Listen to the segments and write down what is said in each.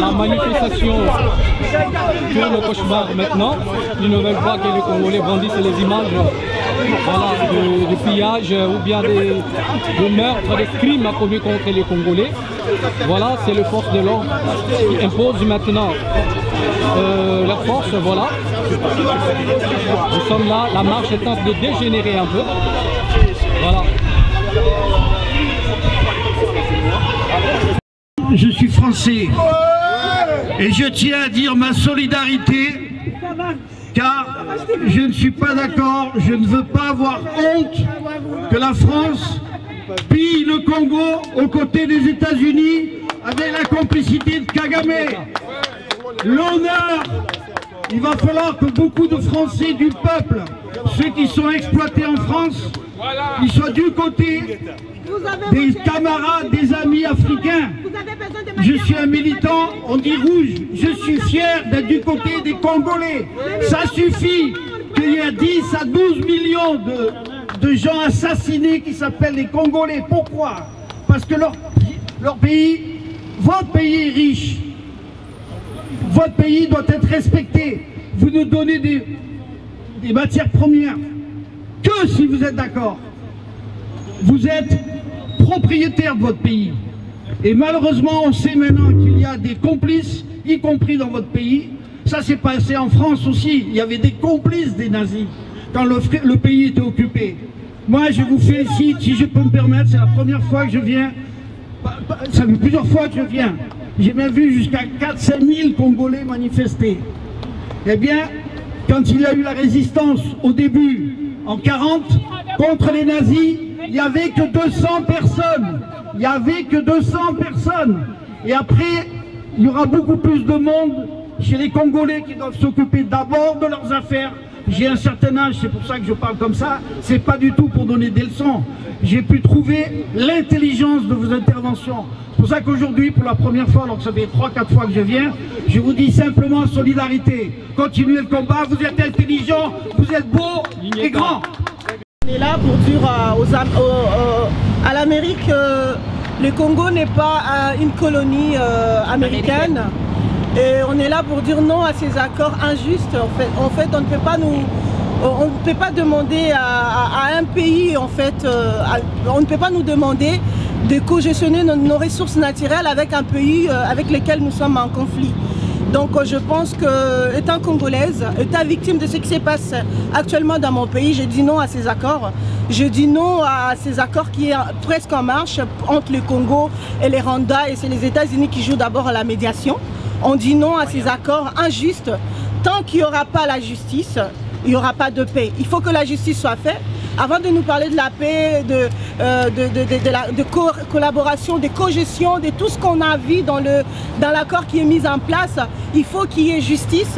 la manifestation sur le cauchemar maintenant. Ils ne veulent pas que les Congolais brandissent les images de pillage ou bien de meurtres, des crimes commis contre les Congolais. Voilà, c'est les forces de l'ordre qui imposent maintenant leur force. Voilà, nous sommes là, la marche est en train de dégénérer un peu. Voilà. Je suis français et je tiens à dire ma solidarité, car je ne suis pas d'accord, je ne veux pas avoir honte que la France pille le Congo aux côtés des États-Unis avec la complicité de Kagame. L'honneur, il va falloir que beaucoup de Français du peuple, ceux qui sont exploités en France, ils soient du côté des camarades, des amis africains. Je suis un militant, on dit rouge, je suis fier d'être du côté des Congolais. Ça suffit qu'il y ait 10 à 12 millions de gens assassinés qui s'appellent les Congolais. Pourquoi? Parce que leur pays, votre pays est riche. Votre pays doit être respecté. Vous nous donnez des matières premières que si vous êtes d'accord. Vous êtes propriétaire de votre pays. Et malheureusement, on sait maintenant qu'il y a des complices, y compris dans votre pays. Ça s'est passé en France aussi. Il y avait des complices des nazis quand le pays était occupé. Moi, je vous félicite, si je peux me permettre, c'est la première fois que je viens. Ça fait plusieurs fois que je viens. J'ai même vu jusqu'à 4-5 000 Congolais manifester. Eh bien, quand il y a eu la résistance au début, en 40, contre les nazis, il n'y avait que 200 personnes. Il n'y avait que 200 personnes. Et après, il y aura beaucoup plus de monde chez les Congolais qui doivent s'occuper d'abord de leurs affaires. J'ai un certain âge, c'est pour ça que je parle comme ça. C'est pas du tout pour donner des leçons. J'ai pu trouver l'intelligence de vos interventions. C'est pour ça qu'aujourd'hui, pour la première fois, alors que ça fait 3-4 fois que je viens, je vous dis simplement solidarité. Continuez le combat, vous êtes intelligents, vous êtes beaux et grands. On est là pour dire à l'Amérique que le Congo n'est pas une colonie américaine. Et on est là pour dire non à ces accords injustes. En fait, on ne peut pas demander à un pays, en fait, on ne peut pas nous demander de cogestionner nos ressources naturelles avec un pays avec lequel nous sommes en conflit. Donc je pense que, étant congolaise, étant victime de ce qui se passe actuellement dans mon pays, je dis non à ces accords. Je dis non à ces accords qui est presque en marche entre le Congo et les Rwanda, et c'est les États-Unis qui jouent d'abord à la médiation. On dit non à ces accords injustes. Tant qu'il n'y aura pas la justice, il n'y aura pas de paix. Il faut que la justice soit faite. Avant de nous parler de la paix, de collaboration, de cogestion, de tout ce qu'on a vu dans l'accord qui est mis en place, il faut qu'il y ait justice.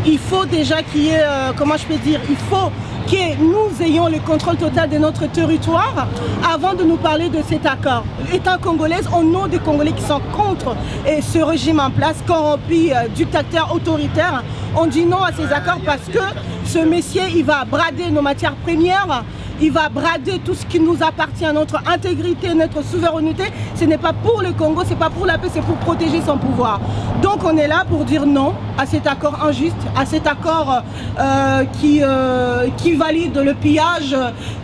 Il faut déjà qu'il y ait, comment je peux dire, il faut que nous ayons le contrôle total de notre territoire avant de nous parler de cet accord. Étant congolaise, au nom des Congolais qui sont contre ce régime en place, corrompu, dictateur, autoritaire, on dit non à ces accords parce que ce monsieur, il va brader nos matières premières, il va brader tout ce qui nous appartient, notre intégrité, notre souveraineté. Ce n'est pas pour le Congo, ce n'est pas pour la paix, c'est pour protéger son pouvoir. Donc on est là pour dire non à cet accord injuste, à cet accord qui valide le pillage,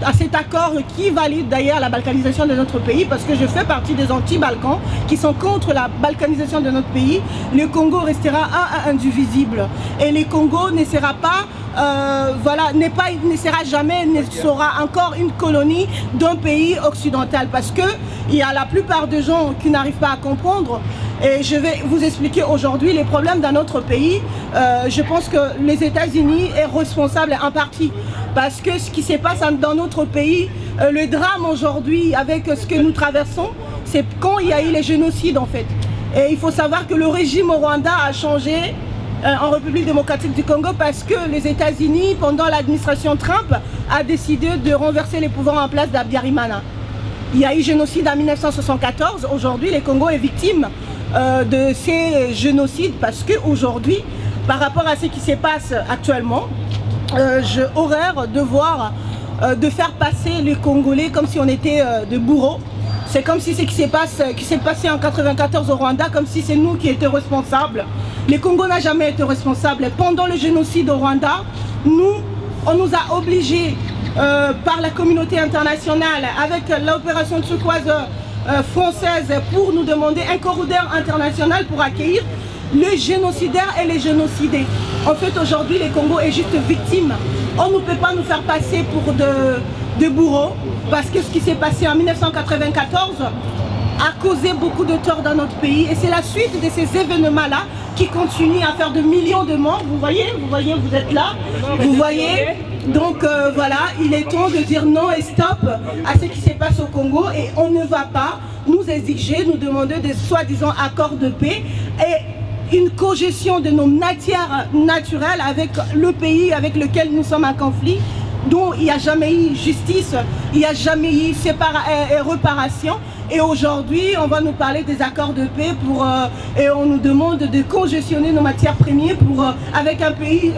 à cet accord qui valide d'ailleurs la balkanisation de notre pays, parce que je fais partie des anti-Balkans qui sont contre la balkanisation de notre pays. Le Congo restera un indivisible et le Congo ne sera pas ne sera jamais, ne sera encore une colonie d'un pays occidental, parce que il y a la plupart des gens qui n'arrivent pas à comprendre. Et je vais vous expliquer aujourd'hui les problèmes dans notre pays. Je pense que les États-Unis sont responsables en partie, parce que ce qui se passe dans notre pays, le drame aujourd'hui avec ce que nous traversons, c'est quand il y a eu les génocides en fait. Et il faut savoir que le régime au Rwanda a changé en République démocratique du Congo parce que les États-Unis, pendant l'administration Trump, a décidé de renverser les pouvoirs en place d'Abiyarimana. Il y a eu génocide en 1974. Aujourd'hui, le Congo est victime de ces génocides parce qu'aujourd'hui, par rapport à ce qui se passe actuellement, j'ai horreur de voir, de faire passer les Congolais comme si on était de bourreaux. C'est comme si ce qui s'est passé en 94 au Rwanda, comme si c'est nous qui étions responsables. Le Congo n'a jamais été responsable. Pendant le génocide au Rwanda, on nous a obligés par la communauté internationale, avec l'opération turquoise française, pour nous demander un corridor international pour accueillir les génocidaires et les génocidés. En fait, aujourd'hui, le Congo est juste victime. On ne peut pas nous faire passer pour de bourreaux, parce que ce qui s'est passé en 1994 a causé beaucoup de tort dans notre pays. Et c'est la suite de ces événements-là qui continuent à faire de millions de morts. Vous voyez, vous êtes là. Vous voyez. Donc voilà, il est temps de dire non et stop à ce qui se passe au Congo. Et on ne va pas nous exiger, nous demander des soi-disant accords de paix et une cogestion de nos matières naturelles avec le pays avec lequel nous sommes en conflit, dont il n'y a jamais eu justice, il n'y a jamais eu réparation. Et aujourd'hui, on va nous parler des accords de paix et on nous demande de congestionner nos matières premières avec un pays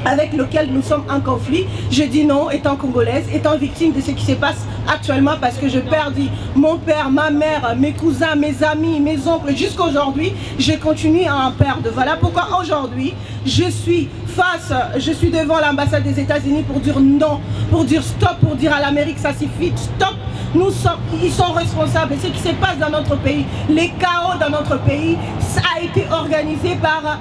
avec lequel nous sommes en conflit. Je dis non, étant congolaise, étant victime de ce qui se passe actuellement, parce que je perdis mon père, ma mère, mes cousins, mes amis, mes oncles, jusqu'à aujourd'hui, je continue à en perdre. Voilà pourquoi aujourd'hui, je suis devant l'ambassade des États-Unis pour dire non, pour dire stop, pour dire à l'Amérique ça suffit, stop. Ils sont responsables de ce qui se passe dans notre pays. Les chaos dans notre pays, ça a été organisé par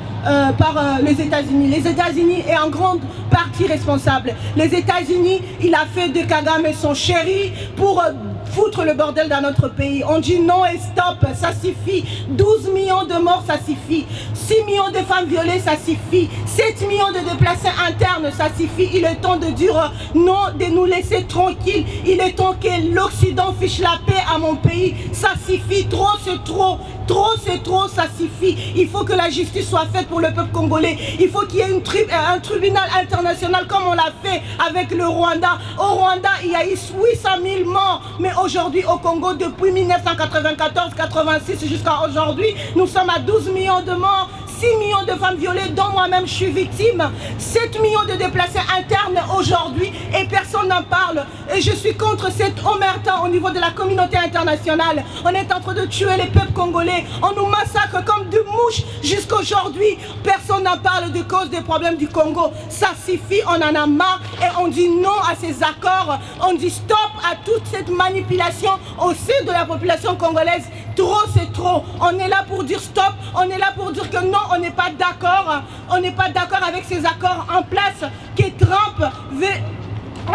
les États-Unis. Les États-Unis est en grande partie responsable. Les États-Unis, il a fait de Kagame son chéri pour foutre le bordel dans notre pays. On dit non et stop, ça suffit. 12 millions de morts, ça suffit. 6 millions de femmes violées, ça suffit. 7 millions de déplacés internes, ça suffit. Il est temps de dire non, de nous laisser tranquilles. Il est temps que l'Occident fiche la paix à mon pays. Ça suffit, trop c'est trop. Trop c'est trop, ça suffit. Il faut que la justice soit faite pour le peuple congolais. Il faut qu'il y ait un tribunal international comme on l'a fait avec le Rwanda. Au Rwanda, il y a eu 800 000 morts. Mais aujourd'hui, au Congo, depuis 1994-86 jusqu'à aujourd'hui, nous sommes à 12 millions de morts. 6 millions de femmes violées, dont moi-même je suis victime, 7 millions de déplacés internes aujourd'hui et personne n'en parle. Et je suis contre cette omerta au niveau de la communauté internationale. On est en train de tuer les peuples congolais, on nous massacre comme des mouches jusqu'à aujourd'hui. Personne n'en parle de cause des problèmes du Congo. Ça suffit, on en a marre et on dit non à ces accords. On dit stop à toute cette manipulation au sein de la population congolaise. Trop c'est trop. On est là pour dire stop, on est là pour dire que non, on n'est pas d'accord. On n'est pas d'accord avec ces accords en place que Trump veut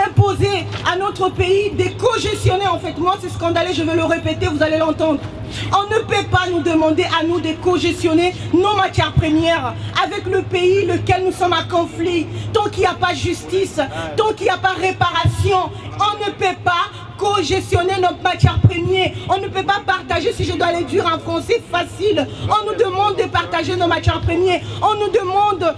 imposer à notre pays, de cogestionner. En fait, moi c'est scandaleux, je vais le répéter, vous allez l'entendre. On ne peut pas nous demander à nous de cogestionner nos matières premières avec le pays lequel nous sommes en conflit. Tant qu'il n'y a pas justice, tant qu'il n'y a pas réparation, on ne peut pas cogestionner nos matières premières. On ne peut pas partager, si je dois le dire en français facile, on nous demande de partager nos matières premières. On nous demande,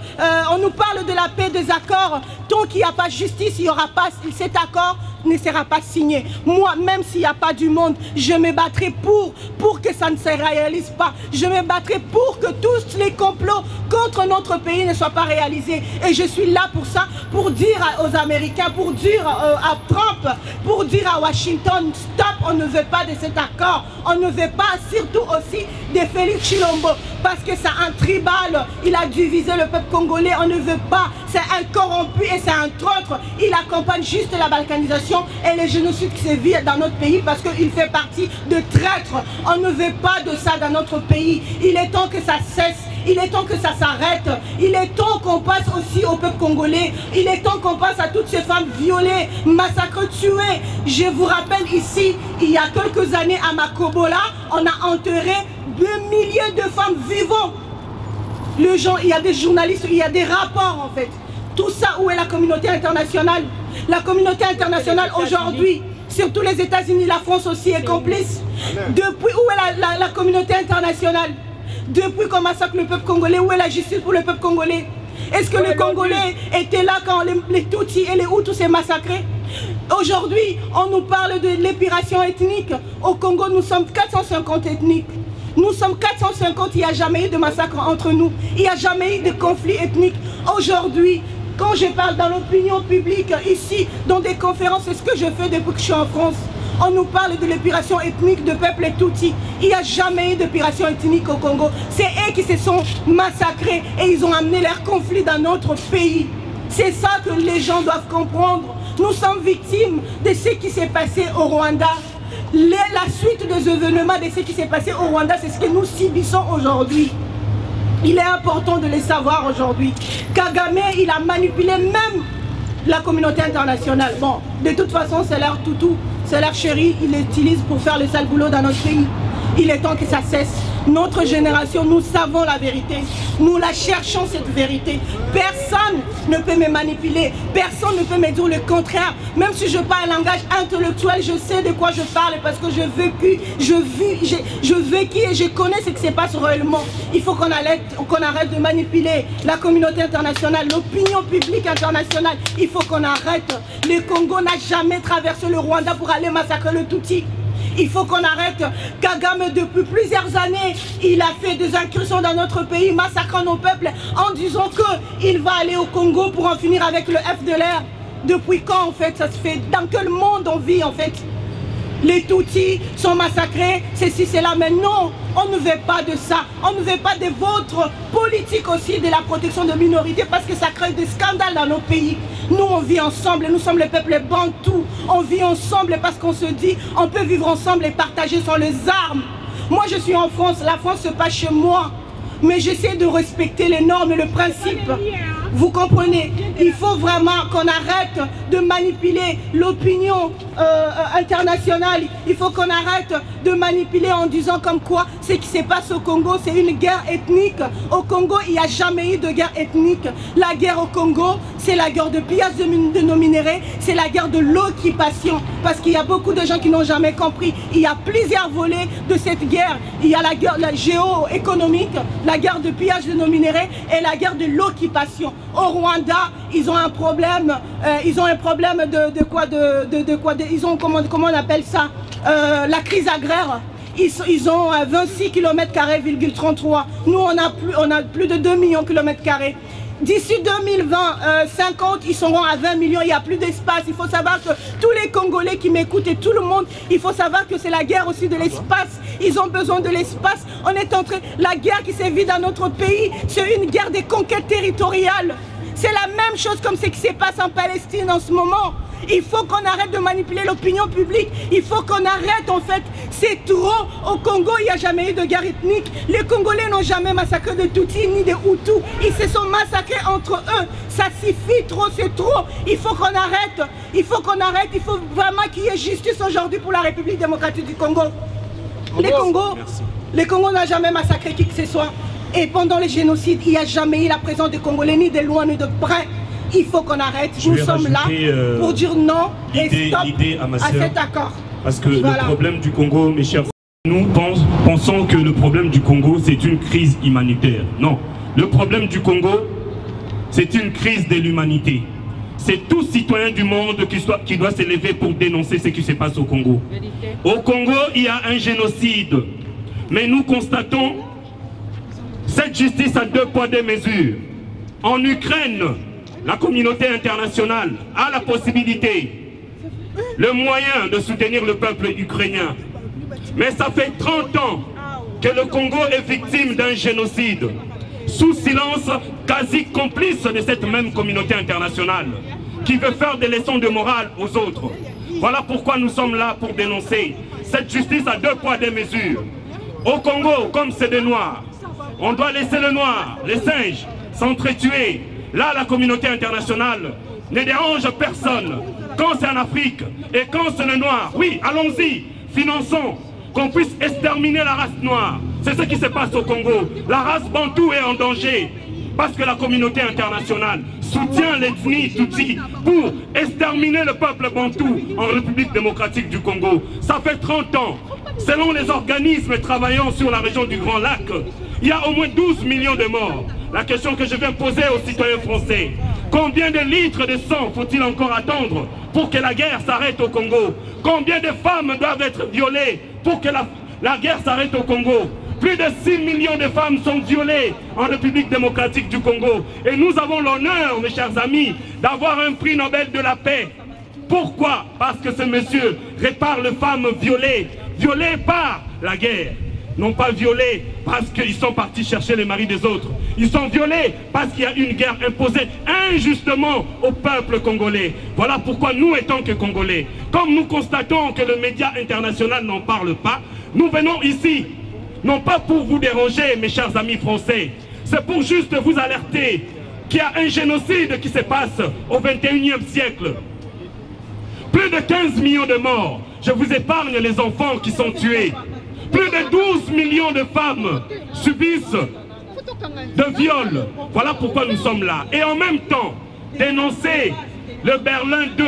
on nous parle de la paix, des accords. Tant qu'il n'y a pas justice, il n'y aura pas, cet accord ne sera pas signé. Moi, même s'il n'y a pas du monde, je me battrai pour que ça ne se réalise pas. Je me battrai pour que tous les complots contre notre pays ne soient pas réalisés. Et je suis là pour ça, pour dire aux Américains, pour dire à Trump, pour dire à Washington, stop, on ne veut pas de cet accord. On ne veut pas, surtout aussi, de Félix Tshilombo. Parce que c'est un tribal, il a divisé le peuple congolais, on ne veut pas. C'est un corrompu et c'est un traître. Il accompagne juste la balkanisation et les génocides qui se vivent dans notre pays parce qu'il fait partie de traîtres. On ne veut pas de ça dans notre pays. Il est temps que ça cesse. Il est temps que ça s'arrête. Il est temps qu'on passe aussi au peuple congolais. Il est temps qu'on passe à toutes ces femmes violées, massacrées, tuées. Je vous rappelle ici, il y a quelques années à Makobola, on a enterré 2 milliers de femmes vivantes. Le genre, il y a des journalistes, il y a des rapports en fait. Tout ça, où est la communauté internationale? La communauté internationale aujourd'hui, surtout les États-Unis, la France aussi est complice. Depuis, où est la communauté internationale? Depuis qu'on massacre le peuple congolais, où est la justice pour le peuple congolais? Est-ce que les Congolais étaient là quand les Tutsis et les Hutus s'est massacrés? Aujourd'hui, on nous parle de l'épuration ethnique. Au Congo, nous sommes 450 ethniques. Nous sommes 450, il n'y a jamais eu de massacre entre nous. Il n'y a jamais eu de conflit ethnique. Aujourd'hui, quand je parle dans l'opinion publique, ici, dans des conférences, c'est ce que je fais depuis que je suis en France. On nous parle de l'épuration ethnique de peuple Tutsi. Il n'y a jamais eu d'épuration ethnique au Congo. C'est eux qui se sont massacrés et ils ont amené leur conflit dans notre pays. C'est ça que les gens doivent comprendre. Nous sommes victimes de ce qui s'est passé au Rwanda. La suite des événements de ce qui s'est passé au Rwanda, c'est ce que nous subissons aujourd'hui. Il est important de le savoir aujourd'hui. Kagame, il a manipulé même la communauté internationale. Bon, de toute façon, c'est leur toutou, c'est leur chéri, il l'utilise pour faire le sale boulot dans notre pays. Il est temps que ça cesse. Notre génération, nous savons la vérité. Nous la cherchons, cette vérité. Personne ne peut me manipuler. Personne ne peut me dire le contraire. Même si je parle un langage intellectuel, je sais de quoi je parle parce que j'ai vécu, je vécu et je connais ce qui se passe réellement. Il faut qu'on arrête de manipuler la communauté internationale, l'opinion publique internationale. Il faut qu'on arrête. Le Congo n'a jamais traversé le Rwanda pour aller massacrer le Tutsi. Il faut qu'on arrête. Kagame, depuis plusieurs années, il a fait des incursions dans notre pays, massacrant nos peuples, en disant qu'il va aller au Congo pour en finir avec le FDLR. Depuis quand, en fait, ça se fait? Dans quel monde on vit, en fait? Les Tutsis sont massacrés, ceci, cela, mais non, on ne veut pas de ça. On ne veut pas de votre politique aussi de la protection de minorités parce que ça crée des scandales dans nos pays. Nous, on vit ensemble, nous sommes le peuple bantou. On vit ensemble parce qu'on se dit, on peut vivre ensemble et partager sans les armes. Moi, je suis en France, la France se passe chez moi. Mais j'essaie de respecter les normes et le principe. Vous comprenez? Il faut vraiment qu'on arrête de manipuler l'opinion internationale. Il faut qu'on arrête de manipuler en disant comme quoi ce qui se passe au Congo, c'est une guerre ethnique. Au Congo, il n'y a jamais eu de guerre ethnique. La guerre au Congo, c'est la guerre de pillage de nos minéraux, c'est la guerre de l'occupation. Parce qu'il y a beaucoup de gens qui n'ont jamais compris. Il y a plusieurs volets de cette guerre. Il y a la guerre géoéconomique, la guerre de pillage de nos minéraux et la guerre de l'occupation. Au Rwanda, ils ont un problème, ils ont comment on appelle ça, la crise agraire. Ils ont 26 km²,33. Nous, on a plus de 2 millions de km². D'ici 2050, ils seront à 20 millions, il n'y a plus d'espace. Il faut savoir que tous les Congolais qui m'écoutent et tout le monde, il faut savoir que c'est la guerre aussi de l'espace. Ils ont besoin de l'espace. On est en train, la guerre qui sévit dans notre pays, c'est une guerre des conquêtes territoriales. C'est la même chose comme ce qui se passe en Palestine en ce moment. Il faut qu'on arrête de manipuler l'opinion publique. Il faut qu'on arrête, en fait. C'est trop. Au Congo, il n'y a jamais eu de guerre ethnique. Les Congolais n'ont jamais massacré de Tutsis ni de Hutus. Ils se sont massacrés entre eux. Ça suffit trop, c'est trop. Il faut qu'on arrête. Il faut qu'on arrête. Il faut vraiment qu'il y ait justice aujourd'hui pour la République démocratique du Congo. Les Congos n'ont jamais massacré qui que ce soit. Et pendant le génocide, il n'y a jamais eu la présence des Congolais, ni de loin, ni de près. Il faut qu'on arrête. Nous sommes là pour dire non et stop à cet accord. Parce que le problème du Congo, mes chers, nous pensons que le problème du Congo, c'est une crise humanitaire. Non. Le problème du Congo, c'est une crise de l'humanité. C'est tout citoyen du monde qui doit se lever pour dénoncer ce qui se passe au Congo. Au Congo, il y a un génocide. Mais nous constatons cette justice à 2 poids 2 mesures. En Ukraine, la communauté internationale a la possibilité, le moyen de soutenir le peuple ukrainien. Mais ça fait 30 ans que le Congo est victime d'un génocide, sous silence quasi complice de cette même communauté internationale, qui veut faire des leçons de morale aux autres. Voilà pourquoi nous sommes là pour dénoncer cette justice à 2 poids 2 mesures. Au Congo, comme c'est des Noirs, on doit laisser le noir, les singes, s'entretuer. Là, la communauté internationale ne dérange personne. Quand c'est en Afrique et quand c'est le noir, oui, allons-y, finançons, qu'on puisse exterminer la race noire. C'est ce qui se passe au Congo. La race bantou est en danger parce que la communauté internationale soutient l'ethnie Tutsi pour exterminer le peuple bantou en République démocratique du Congo. Ça fait 30 ans. Selon les organismes travaillant sur la région du Grand Lac, il y a au moins 12 millions de morts. La question que je viens poser aux citoyens français, combien de litres de sang faut-il encore attendre pour que la guerre s'arrête au Congo? Combien de femmes doivent être violées pour que la guerre s'arrête au Congo? Plus de 6 millions de femmes sont violées en République démocratique du Congo. Et nous avons l'honneur, mes chers amis, d'avoir un prix Nobel de la paix Pourquoi? Parce que ce monsieur répare les femmes violées par la guerre. Non pas violées parce qu'ils sont partis chercher les maris des autres. Ils sont violés parce qu'il y a une guerre imposée injustement au peuple congolais. Voilà pourquoi nous, étant que Congolais, comme nous constatons que le média international n'en parle pas, nous venons ici, non pas pour vous déranger, mes chers amis français, c'est pour juste vous alerter qu'il y a un génocide qui se passe au 21e siècle. Plus de 15 millions de morts. Je vous épargne les enfants qui sont tués. Plus de 12 millions de femmes subissent de viols. Voilà pourquoi nous sommes là. Et en même temps, dénoncer le Berlin 2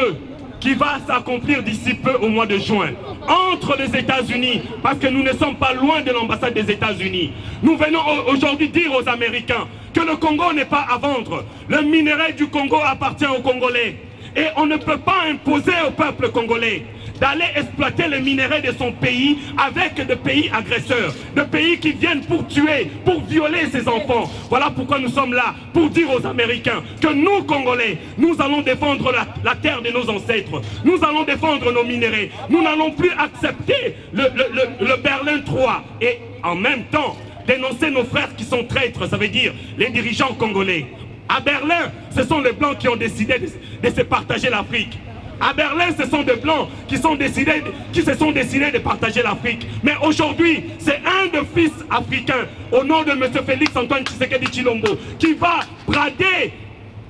qui va s'accomplir d'ici peu au mois de juin entre les États-Unis, parce que nous ne sommes pas loin de l'ambassade des États-Unis. Nous venons aujourd'hui dire aux Américains que le Congo n'est pas à vendre. Le minerai du Congo appartient aux Congolais. Et on ne peut pas imposer au peuple congolais d'aller exploiter les minéraux de son pays avec des pays agresseurs, des pays qui viennent pour tuer, pour violer ses enfants. Voilà pourquoi nous sommes là, pour dire aux Américains que nous, Congolais, nous allons défendre la terre de nos ancêtres, nous allons défendre nos minéraux, nous n'allons plus accepter le Berlin 3 et en même temps dénoncer nos frères qui sont traîtres, ça veut dire les dirigeants congolais. À Berlin, ce sont les Blancs qui ont décidé de se partager l'Afrique. À Berlin, ce sont des Blancs qui se sont décidés de partager l'Afrique. Mais aujourd'hui, c'est un des fils africains, au nom de M. Félix Antoine Tshisekedi Tshilombo, qui va brader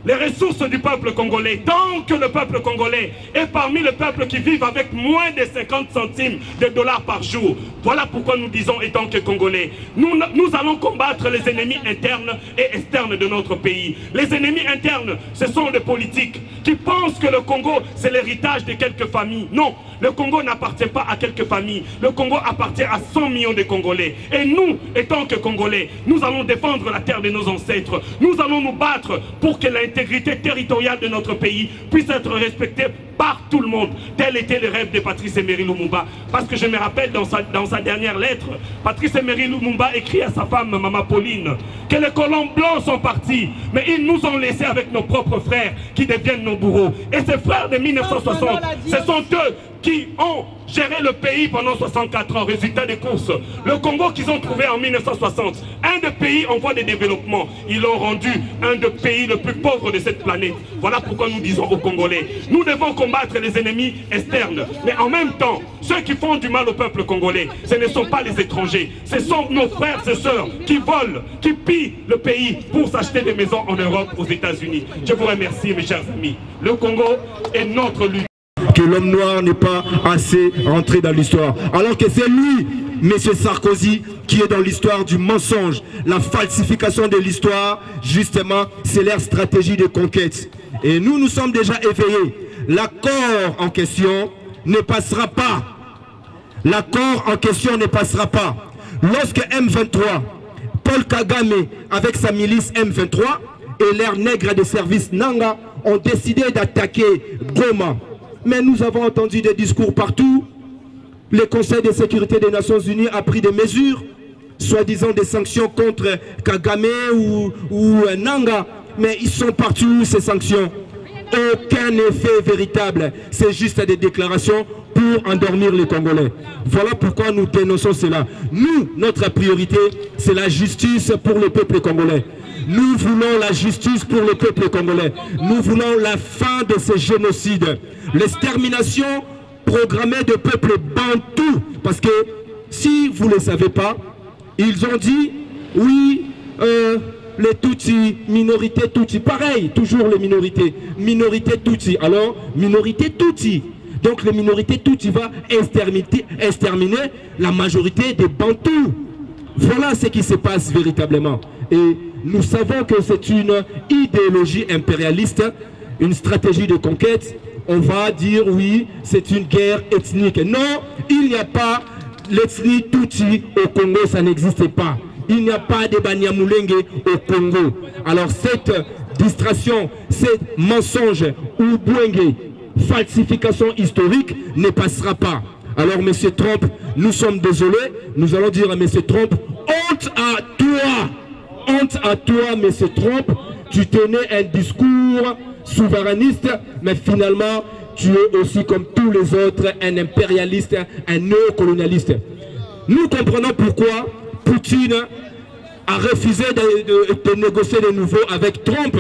les ressources du peuple congolais, tant que le peuple congolais est parmi les peuples qui vivent avec moins de 50 centimes de dollars par jour. Voilà pourquoi nous disons, étant que Congolais, nous allons combattre les ennemis internes et externes de notre pays. Les ennemis internes, ce sont les politiques qui pensent que le Congo, c'est l'héritage de quelques familles. Non, le Congo n'appartient pas à quelques familles. Le Congo appartient à 100 millions de Congolais. Et nous, étant que Congolais, nous allons défendre la terre de nos ancêtres. Nous allons nous battre pour que l'intégrité territoriale de notre pays puisse être respectée par tout le monde. Tel était le rêve de Patrice Emery Lumumba. Parce que je me rappelle dans sa dernière lettre, Patrice Emery Lumumba écrit à sa femme, Maman Pauline, que les colons blancs sont partis, mais ils nous ont laissés avec nos propres frères qui deviennent nos bourreaux. Et ces frères de 1960, ce sont eux qui ont géré le pays pendant 64 ans. Résultat des courses, le Congo qu'ils ont trouvé en 1960, un des pays en voie de développement, ils l'ont rendu un des pays le plus pauvre de cette planète. Voilà pourquoi nous disons aux Congolais, nous devons combattre les ennemis externes, mais en même temps, ceux qui font du mal au peuple congolais, ce ne sont pas les étrangers, ce sont nos frères et sœurs qui volent, qui pillent le pays pour s'acheter des maisons en Europe, aux États-Unis. Je vous remercie, mes chers amis. Le Congo est notre lutte. Que l'homme noir n'est pas assez rentré dans l'histoire. Alors que c'est lui, M. Sarkozy, qui est dans l'histoire du mensonge, la falsification de l'histoire, justement, c'est leur stratégie de conquête. Et nous, nous sommes déjà éveillés. L'accord en question ne passera pas. L'accord en question ne passera pas. Lorsque M23, Paul Kagame, avec sa milice M23, et leurs nègres de service Nanga, ont décidé d'attaquer Goma. Mais nous avons entendu des discours partout. Le Conseil de sécurité des Nations Unies a pris des mesures, soi-disant des sanctions contre Kagame ou Nanga. Mais ils sont partout, ces sanctions. Aucun effet véritable. C'est juste des déclarations pour endormir les Congolais. Voilà pourquoi nous dénonçons cela. Nous, notre priorité, c'est la justice pour le peuple congolais. Nous voulons la justice pour le peuple congolais. Nous voulons la fin de ce génocide. L'extermination programmée de peuples bantous. Parce que, si vous ne le savez pas, ils ont dit, oui, les Tutsis, minorité Tutsi. Pareil, toujours les minorités. Minorité Tutsi. Alors, minorité Tutsi. Donc, les minorités Tutsi va exterminer la majorité des Bantous. Voilà ce qui se passe véritablement. Et nous savons que c'est une idéologie impérialiste, une stratégie de conquête. On va dire oui, c'est une guerre ethnique. Non, il n'y a pas l'ethnie Tutsi au Congo, ça n'existe pas. Il n'y a pas de Banyamulenge au Congo. Alors cette distraction, ce mensonge ou Bouenge, falsification historique ne passera pas. Alors M. Trump, nous sommes désolés, nous allons dire à M. Trump, honte à toi! Honte à toi, M. Trump, tu tenais un discours souverainiste, mais finalement, tu es aussi comme tous les autres un impérialiste, un néocolonialiste. Nous comprenons pourquoi Poutine a refusé de négocier de nouveau avec Trump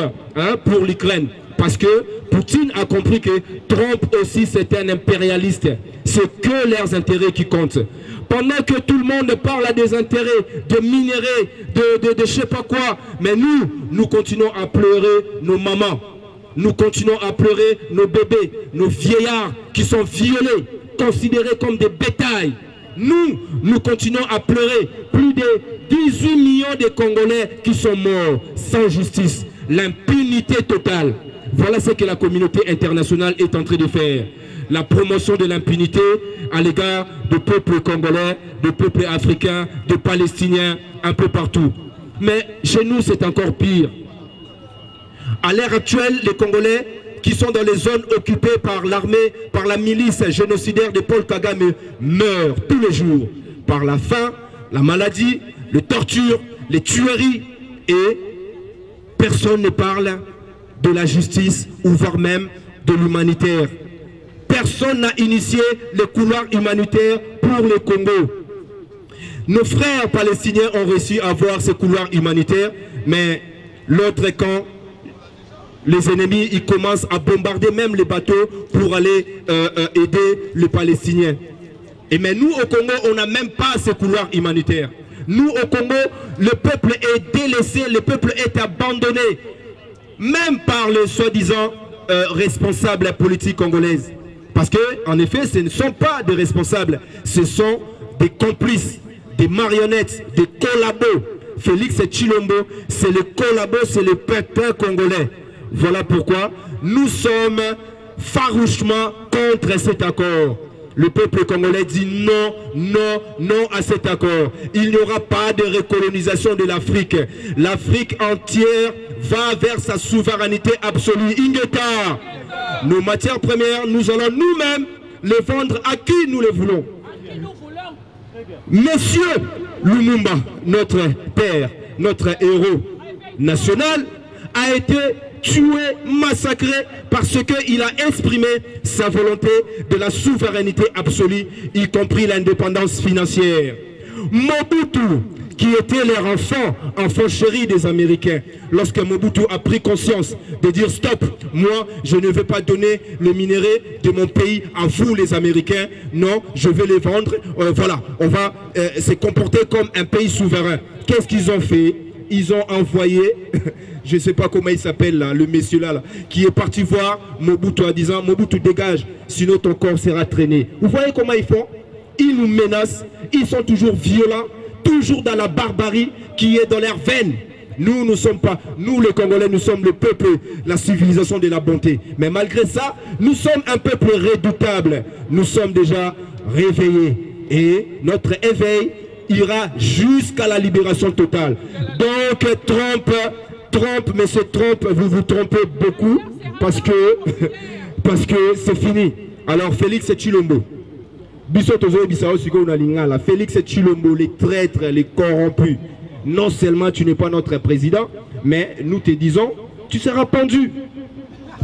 pour l'Ukraine. Parce que Poutine a compris que Trump aussi c'était un impérialiste. C'est que leurs intérêts qui comptent. Pendant que tout le monde parle à des intérêts de minerais, de je sais pas quoi, mais nous continuons à pleurer nos mamans. Nous continuons à pleurer nos bébés, nos vieillards qui sont violés, considérés comme des bétails. Nous continuons à pleurer plus de 18 millions de Congolais qui sont morts sans justice. L'impunité totale. Voilà ce que la communauté internationale est en train de faire. La promotion de l'impunité à l'égard du peuple congolais, du peuple africain, des Palestiniens, un peu partout. Mais chez nous, c'est encore pire. À l'heure actuelle, les Congolais qui sont dans les zones occupées par l'armée, par la milice génocidaire de Paul Kagame meurent tous les jours par la faim, la maladie, les tortures, les tueries et personne ne parle de la justice ou voire même de l'humanitaire. Personne n'a initié les couloirs humanitaires pour le Congo. Nos frères palestiniens ont réussi à avoir ces couloirs humanitaires, mais l'autre camp, les ennemis, ils commencent à bombarder même les bateaux pour aller aider les Palestiniens. Et mais nous au Congo, on n'a même pas ces couloirs humanitaires. Nous au Congo, le peuple est délaissé, le peuple est abandonné, même par les soi-disant responsables politiques congolaises. Parce que, en effet, ce ne sont pas des responsables, ce sont des complices, des marionnettes, des collabos. Félix Tshilombo, c'est le collabo, c'est le peuple congolais. Voilà pourquoi nous sommes farouchement contre cet accord. Le peuple congolais dit non, non, non à cet accord. Il n'y aura pas de recolonisation de l'Afrique. L'Afrique entière va vers sa souveraineté absolue. Ingeta, nos matières premières, nous allons nous-mêmes les vendre à qui nous les voulons. Monsieur Lumumba, notre père, notre héros national, a été tué, massacré parce qu'il a exprimé sa volonté de la souveraineté absolue, y compris l'indépendance financière. Mobutu, qui était leur enfant chéri des Américains, lorsque Mobutu a pris conscience de dire stop, moi je ne vais pas donner le minerai de mon pays à vous les Américains, non, je vais les vendre, voilà, on va se comporter comme un pays souverain. Qu'est-ce qu'ils ont fait? Ils ont envoyé, je ne sais pas comment il s'appelle là, le monsieur là, qui est parti voir Mobutu en disant Mobutu dégage, sinon ton corps sera traîné. Vous voyez comment ils font? Ils nous menacent, ils sont toujours violents, toujours dans la barbarie qui est dans leurs veines. Nous ne sommes pas, nous les Congolais, nous sommes le peuple, la civilisation de la bonté. Mais malgré ça, nous sommes un peuple redoutable. Nous sommes déjà réveillés et notre éveil ira jusqu'à la libération totale. Donc monsieur Trump, vous vous trompez beaucoup parce que c'est fini. Alors Félix Tshilombo, Félix Tshilombo, les traîtres, les corrompus, non seulement tu n'es pas notre président, mais nous te disons, tu seras pendu.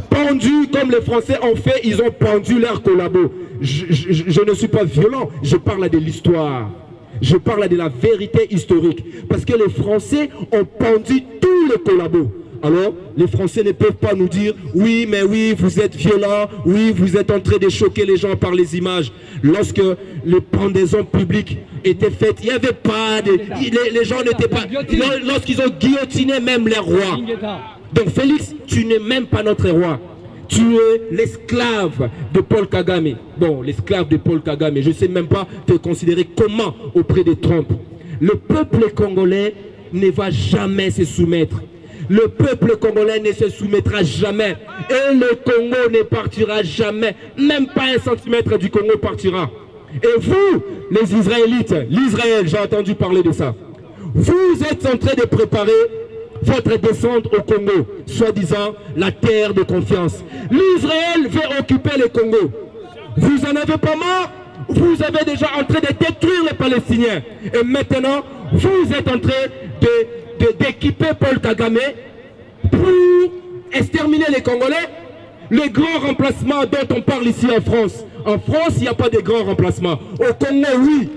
Pendu comme les Français ont fait, ils ont pendu leurs collabos. Je ne suis pas violent, je parle de l'histoire. Je parle de la vérité historique. Parce que les Français ont pendu tous les collabos. Alors, les Français ne peuvent pas nous dire « Oui, mais oui, vous êtes violents. Oui, vous êtes en train de choquer les gens par les images. » Lorsque les pendaisons publiques étaient faites, il n'y avait pas de... Les gens n'étaient pas... Lorsqu'ils ont guillotiné même les rois. Donc Félix, tu n'es même pas notre roi. Tu es l'esclave de Paul Kagame. Bon, l'esclave de Paul Kagame, je ne sais même pas te considérer comment auprès de Trump. Le peuple congolais ne va jamais se soumettre. Le peuple congolais ne se soumettra jamais. Et le Congo ne partira jamais. Même pas un centimètre du Congo partira. Et vous, les Israélites, l'Israël, j'ai entendu parler de ça. Vous êtes en train de préparer votre descente au Congo, soi-disant la terre de confiance. L'Israël veut occuper le Congo. Vous en avez pas marre? Vous avez déjà en train de détruire les Palestiniens. Et maintenant, vous êtes en train d'équiper Paul Kagame pour exterminer les Congolais. les grands remplacements dont on parle ici en France. En France, il n'y a pas de grands remplacements. Au Congo, oui.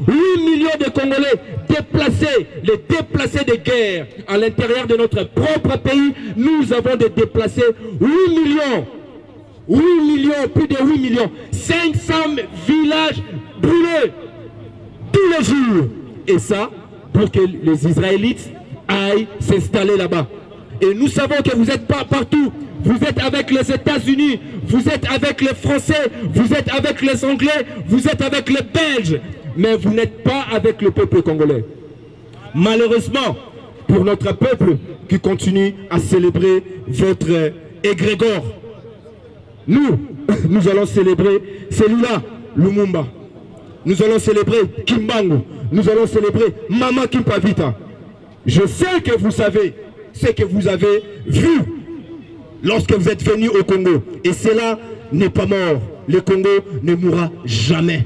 8 millions de Congolais déplacés, les déplacés de guerre à l'intérieur de notre propre pays. Nous avons des déplacés, 8 millions. 8 millions, plus de 8 millions. 500 villages brûlés tous les jours. Et ça, pour que les Israélites aillent s'installer là-bas. Et nous savons que vous n'êtes pas partout. Vous êtes avec les États-Unis, vous êtes avec les Français, vous êtes avec les Anglais, vous êtes avec les Belges. Mais vous n'êtes pas avec le peuple congolais. Malheureusement, pour notre peuple qui continue à célébrer votre égrégore, nous allons célébrer celui-là, Lumumba. Nous allons célébrer Kimbangu. Nous allons célébrer Mama Kimpavita. Je sais que vous savez ce que vous avez vu lorsque vous êtes venu au Congo. Et cela n'est pas mort. Le Congo ne mourra jamais.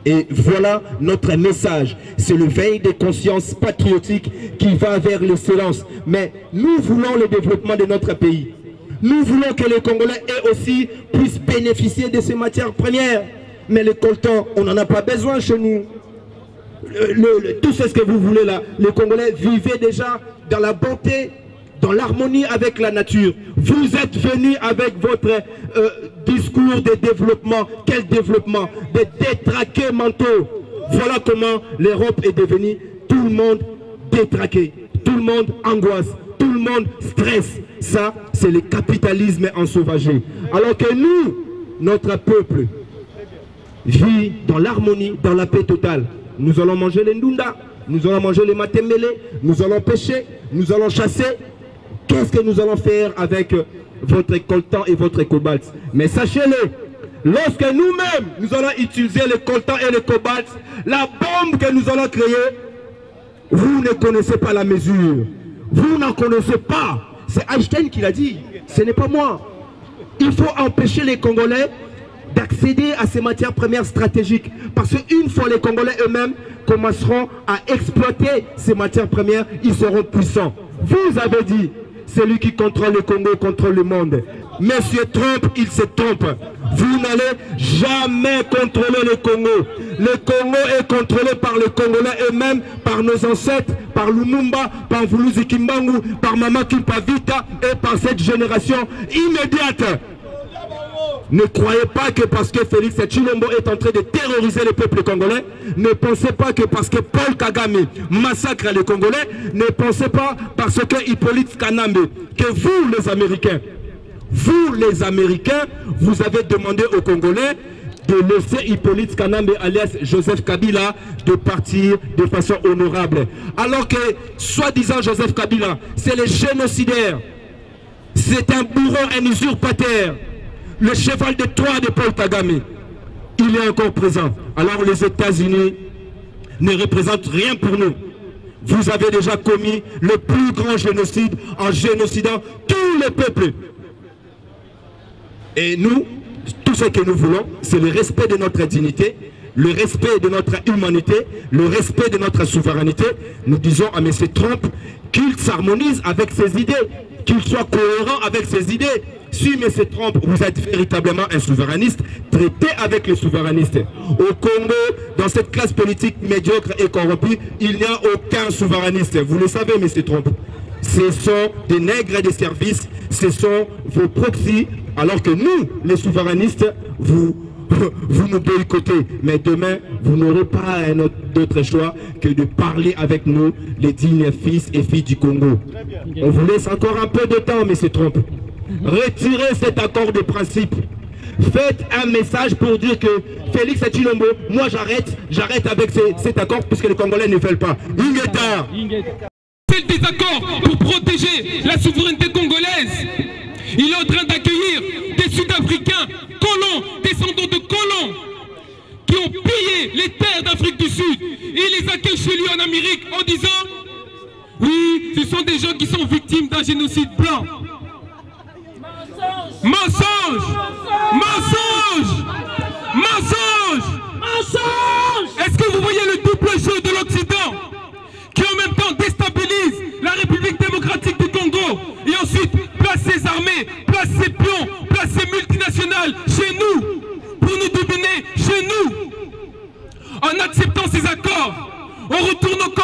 Et voilà notre message. C'est le veille des consciences patriotiques qui va vers l'excellence. Mais nous voulons le développement de notre pays. Nous voulons que les Congolais aussi puissent bénéficier de ces matières premières. Mais le coltan, on n'en a pas besoin chez nous. Tout ce que vous voulez là, les Congolais vivaient déjà dans la bonté, dans l'harmonie avec la nature. Vous êtes venus avec votre discours de développement. Quel développement? Des détraqués mentaux. Voilà comment l'Europe est devenue tout le monde détraqué. Tout le monde angoisse. Tout le monde stresse. Ça, c'est le capitalisme ensauvagé. Alors que nous, notre peuple, vit dans l'harmonie, dans la paix totale. Nous allons manger les ndunda, nous allons manger les matembele, nous allons pêcher, nous allons chasser. Qu'est-ce que nous allons faire avec votre coltan et votre cobalt? Mais sachez-le, lorsque nous-mêmes, nous allons utiliser le coltan et le cobalt, la bombe que nous allons créer, vous ne connaissez pas la mesure. Vous n'en connaissez pas. C'est Einstein qui l'a dit, ce n'est pas moi. Il faut empêcher les Congolais d'accéder à ces matières premières stratégiques. Parce qu'une fois les Congolais eux-mêmes commenceront à exploiter ces matières premières, ils seront puissants. Vous avez dit, celui qui contrôle le Congo contrôle le monde. Monsieur Trump, il se trompe. Vous n'allez jamais contrôler le Congo. Le Congo est contrôlé par les Congolais eux-mêmes, par nos ancêtres, par Lumumba, par Vuluzi Kimbangu, par Mama Kimpavita et par cette génération immédiate. Ne croyez pas que parce que Félix Tshilombo est en train de terroriser le peuple congolais, ne pensez pas que parce que Paul Kagame massacre les Congolais, ne pensez pas parce que Hippolyte Kanambe, que vous les Américains, vous avez demandé aux Congolais de laisser Hippolyte Kanambe alias Joseph Kabila de partir de façon honorable. Alors que, soi-disant Joseph Kabila, c'est le génocidaire, c'est un bourreau, un usurpateur. Le cheval de Troie de Paul Kagame, il est encore présent. Alors les États-Unis ne représentent rien pour nous. Vous avez déjà commis le plus grand génocide en génocidant tous les peuples. Et nous, tout ce que nous voulons, c'est le respect de notre dignité, le respect de notre humanité, le respect de notre souveraineté. Nous disons à M. Trump qu'il s'harmonise avec ses idées, qu'il soit cohérent avec ses idées. Si M. Trump, vous êtes véritablement un souverainiste, traitez avec les souverainistes. Au Congo, dans cette classe politique médiocre et corrompue, il n'y a aucun souverainiste. Vous le savez, M. Trump. Ce sont des nègres de service, ce sont vos proxys, alors que nous, les souverainistes, vous nous boycottez. Mais demain, vous n'aurez pas d'autre choix que de parler avec nous, les dignes fils et filles du Congo. On vous laisse encore un peu de temps, M. Trump. Retirez cet accord de principe. Faites un message pour dire que Félix Tshilombo, moi j'arrête avec cet accord puisque les Congolais ne veulent pas. Ingeta. C'est le désaccord pour protéger la souveraineté congolaise. Il est en train d'accueillir des Sud-Africains, colons, descendants de colons, qui ont pillé les terres d'Afrique du Sud. Il les accueille chez lui en Amérique en disant oui, ce sont des gens qui sont victimes d'un génocide blanc. Mensonge! Mensonge! Mensonge! Mensonge! Est-ce que vous voyez le double jeu de l'Occident qui en même temps déstabilise la République démocratique du Congo et ensuite place ses armées, place ses pions, place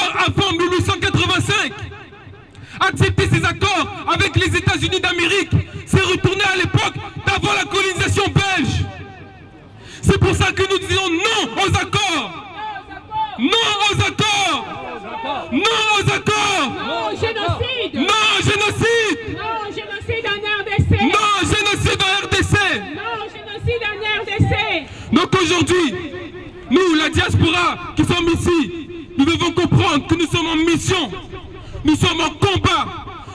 accords avant 1885. Accepter ces accords avec les États-Unis d'Amérique, c'est retourner à l'époque d'avant la colonisation belge. C'est pour ça que nous disons non aux accords. Non aux accords. Non aux accords. Non au génocide. Non au génocide. Non au génocide en RDC. Non au génocide en RDC. Non au génocide en RDC. Donc aujourd'hui, nous, la diaspora qui sommes ici, nous devons comprendre que nous sommes en mission. Nous sommes en combat.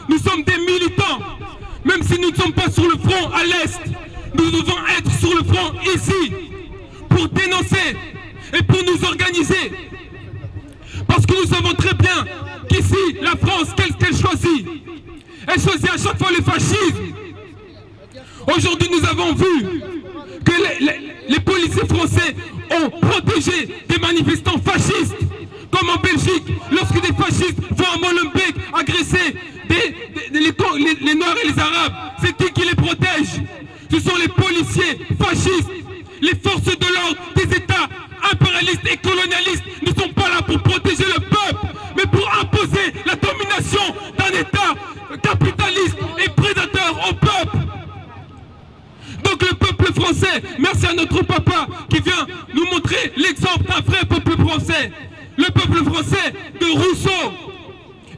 Nous sommes des militants. Même si nous ne sommes pas sur le front à l'Est, nous devons être sur le front ici pour dénoncer et pour nous organiser. Parce que nous savons très bien qu'ici, la France, qu'est-ce qu'elle choisit? Elle choisit à chaque fois le fascisme. Aujourd'hui, nous avons vu que les policiers français ont protégé des manifestants fascistes, comme en Belgique, lorsque des fascistes vont à Molenbeek agresser les Noirs et les Arabes. C'est qui les protège? Ce sont les policiers fascistes. Les forces de l'ordre des États impérialistes et colonialistes ne sont pas là pour protéger le peuple, mais pour imposer la domination d'un État capitaliste et prédateur au peuple. Donc le peuple français, merci à notre papa qui vient nous montrer l'exemple d'un vrai peuple français. Le peuple français de Rousseau,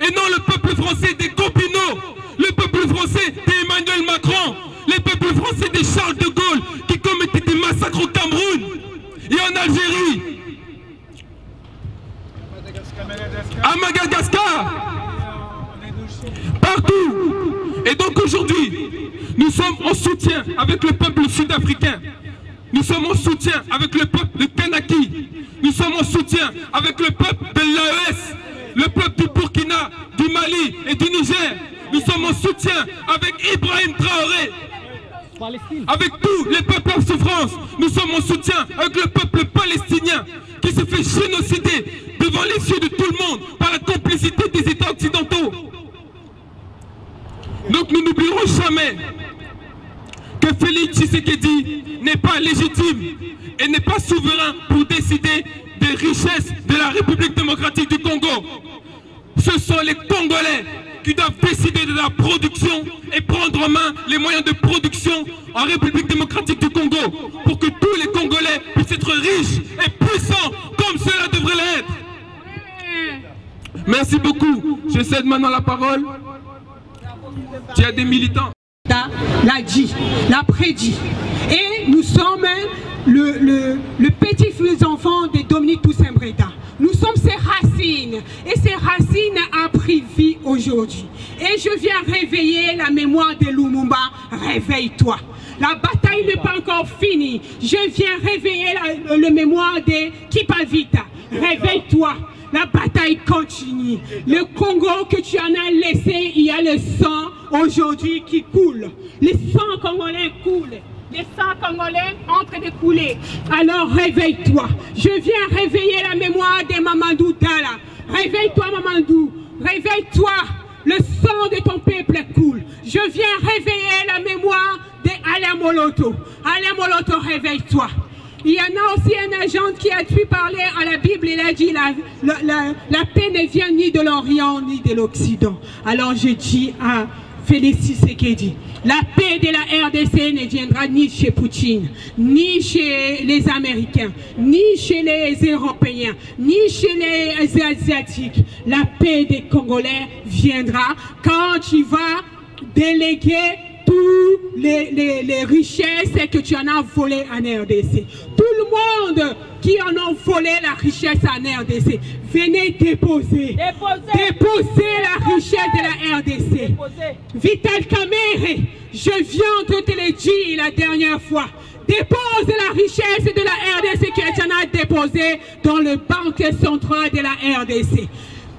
et non le peuple français des Gobineau, le peuple français d'Emmanuel Macron, le peuple français de Charles de Gaulle qui commettait des massacres au Cameroun et en Algérie, à Madagascar, partout. Et donc aujourd'hui, nous sommes en soutien avec le peuple sud-africain. Nous sommes en soutien avec le peuple de Kanaki. Nous sommes en soutien avec le peuple de l'AES, le peuple du Burkina, du Mali et du Niger. Nous sommes en soutien avec Ibrahim Traoré, avec tous les peuples en souffrance. Nous sommes en soutien avec le peuple palestinien qui se fait génocider devant les yeux de tout le monde par la complicité des États occidentaux. Donc nous n'oublierons jamais que Félix Tshisekedi n'est pas légitime et n'est pas souverain pour décider des richesses de la République démocratique du Congo. Ce sont les Congolais qui doivent décider de la production et prendre en main les moyens de production en République démocratique du Congo pour que tous les Congolais puissent être riches et puissants comme cela devrait l'être. Merci beaucoup. Je cède maintenant la parole. Il y a des militants. L'a dit, l'a prédit. Et nous sommes le petit-enfant de Dominique Toussaint-Breda. Nous sommes ses racines. Et ces racines ont pris vie aujourd'hui. Et je viens réveiller la mémoire de Lumumba. Réveille-toi. La bataille n'est pas encore finie. Je viens réveiller la mémoire de Kipavita. Réveille-toi. La bataille continue. Le Congo que tu en as laissé, il y a le sang aujourd'hui qui coule. Le sang congolais coule. Le sang congolais en train de couler. Alors réveille-toi. Je viens réveiller la mémoire de Mamadou Dala. Réveille-toi Mamadou. Réveille-toi. Le sang de ton peuple coule. Je viens réveiller la mémoire d'Alain Moloto. Alain Moloto, réveille-toi. Il y en a aussi un agent qui a pu parler à la Bible, il a dit la paix ne vient ni de l'Orient ni de l'Occident. Alors je dis à Félix Tshisekedi, la paix de la RDC ne viendra ni chez Poutine, ni chez les Américains, ni chez les Européens, ni chez les Asiatiques. La paix des Congolais viendra quand tu vas déléguer toutes les richesses que tu en as volées en RDC. Tout le monde qui en a volé la richesse en RDC, venez déposer. Déposer la richesse de la RDC. Vital Kamerhe, je viens de te le dire la dernière fois. Dépose la richesse de la RDC que tu en as déposée dans le banque centrale de la RDC.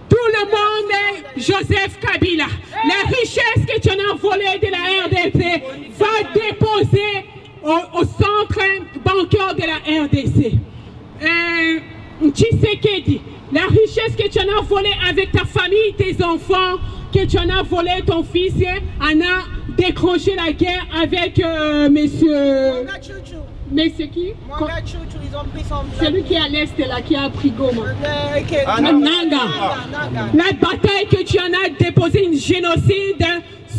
Tout le monde, Joseph Kabila, la richesse que tu en as volée de la RDC va déposer au centre bancaire de la RDC. Tshisekedi, la richesse que tu en as volée avec ta famille, tes enfants, que tu en as volé ton fils, en a déclenché la guerre avec monsieur Mais c'est qui? Ils ont pris son... Celui qui est à l'est là, qui a pris Goma. Nanga. La bataille que tu en as déposé, une génocide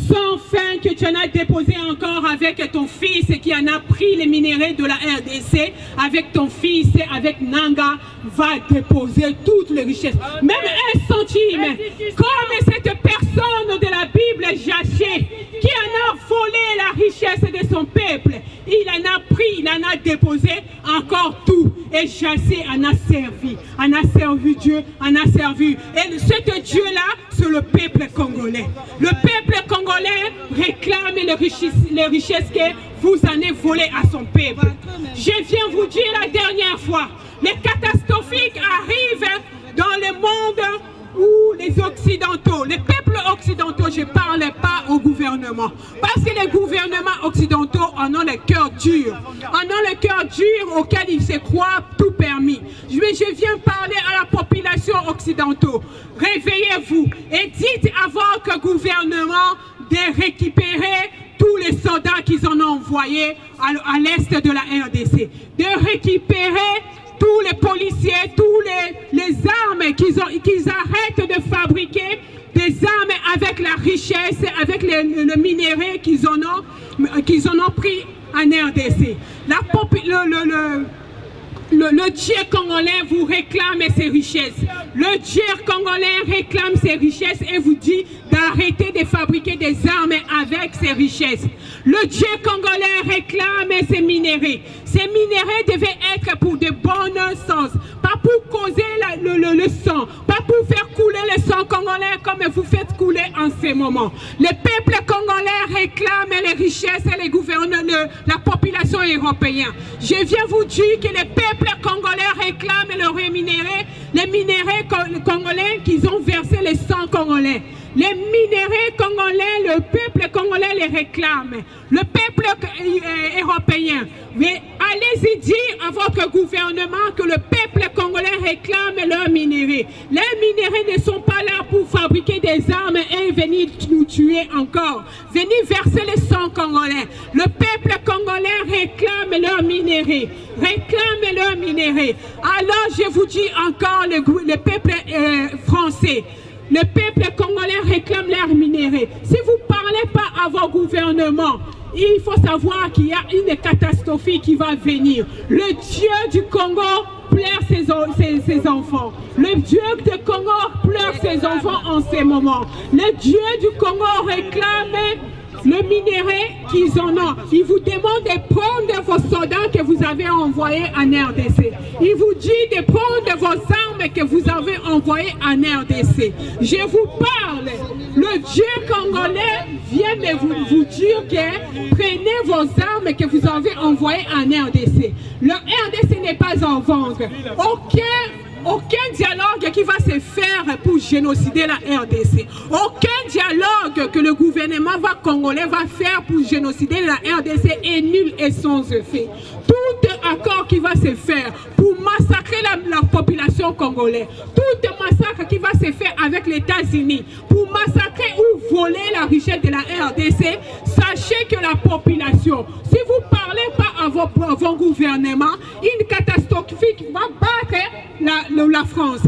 sans fin que tu en as déposé encore avec ton fils qui en a pris les minéraux de la RDC, avec ton fils, avec Nanga, va déposer toutes les richesses. Même un centime, comme cette personne de la Bible, Jaché, qui en a volé la richesse de son peuple, il en a pris, il en a déposé encore tout. Et Jaché en a servi Dieu, en a servi. Et ce Dieu-là, c'est le peuple congolais. Le peuple congolais réclame les richesses que vous en avez volées à son peuple. Je viens vous dire la dernière fois, les catastrophiques arrivent dans le monde où les occidentaux, les peuples occidentaux, je ne parle pas au gouvernement, parce que les gouvernements occidentaux en ont le cœur dur, auquel ils se croient tout permis. Mais je viens parler à la population occidentale. Réveillez-vous et dites à votre gouvernement de récupérer tous les soldats qu'ils en ont envoyés à l'est de la RDC, de récupérer tous les policiers, tous les armes qu'ils arrêtent de fabriquer, des armes avec la richesse, avec le minerai qu'ils en ont pris en RDC. Le Dieu congolais vous réclame ses richesses. Le Dieu congolais réclame ses richesses et vous dit d'arrêter de fabriquer des armes avec ses richesses. Le Dieu congolais réclame ses minéraux. Ces minéraux devaient être pour de bonnes sens, pas pour causer le sang, pas pour faire couler le sang congolais comme vous faites couler en ce moment. Le peuple congolais réclame les richesses et les gouverneurs, la population européenne. Je viens vous dire que le peuple congolais réclame les minéraux congolais qu'ils ont versé le sang congolais. Les minéraux congolais, le peuple congolais les réclame. Le peuple européen. Mais allez-y dire à votre gouvernement que le peuple congolais réclame leurs minéraux. Les minéraux ne sont pas là pour fabriquer des armes et venir nous tuer encore. Venir verser le sang congolais. Le peuple congolais réclame leurs minéraux. Réclame leurs minéraux. Alors je vous dis encore, le peuple français. Le peuple congolais réclame leurs minéraux. Si vous ne parlez pas à vos gouvernements, il faut savoir qu'il y a une catastrophe qui va venir. Le Dieu du Congo pleure ses enfants. Le Dieu du Congo pleure ses enfants en ce moment. Le Dieu du Congo réclame le minerai qu'ils en ont. Il vous demande de prendre vos soldats que vous avez envoyés en RDC. Il vous dit de prendre vos armes que vous avez envoyées en RDC. Je vous parle. Le Dieu congolais vient de vous dire que prenez vos armes que vous avez envoyées en RDC. Le RDC n'est pas en vente. Aucun dialogue qui va se faire pour génocider la RDC. Aucun dialogue que le gouvernement congolais va faire pour génocider la RDC est nul et sans effet. Tout accord qui va se faire pour massacrer la population congolaise, tout massacre qui va se faire avec les États-Unis pour massacrer ou voler la richesse de la RDC, sachez que la population, si vous ne parlez pas à vos gouvernements, une catastrophe va battre la France.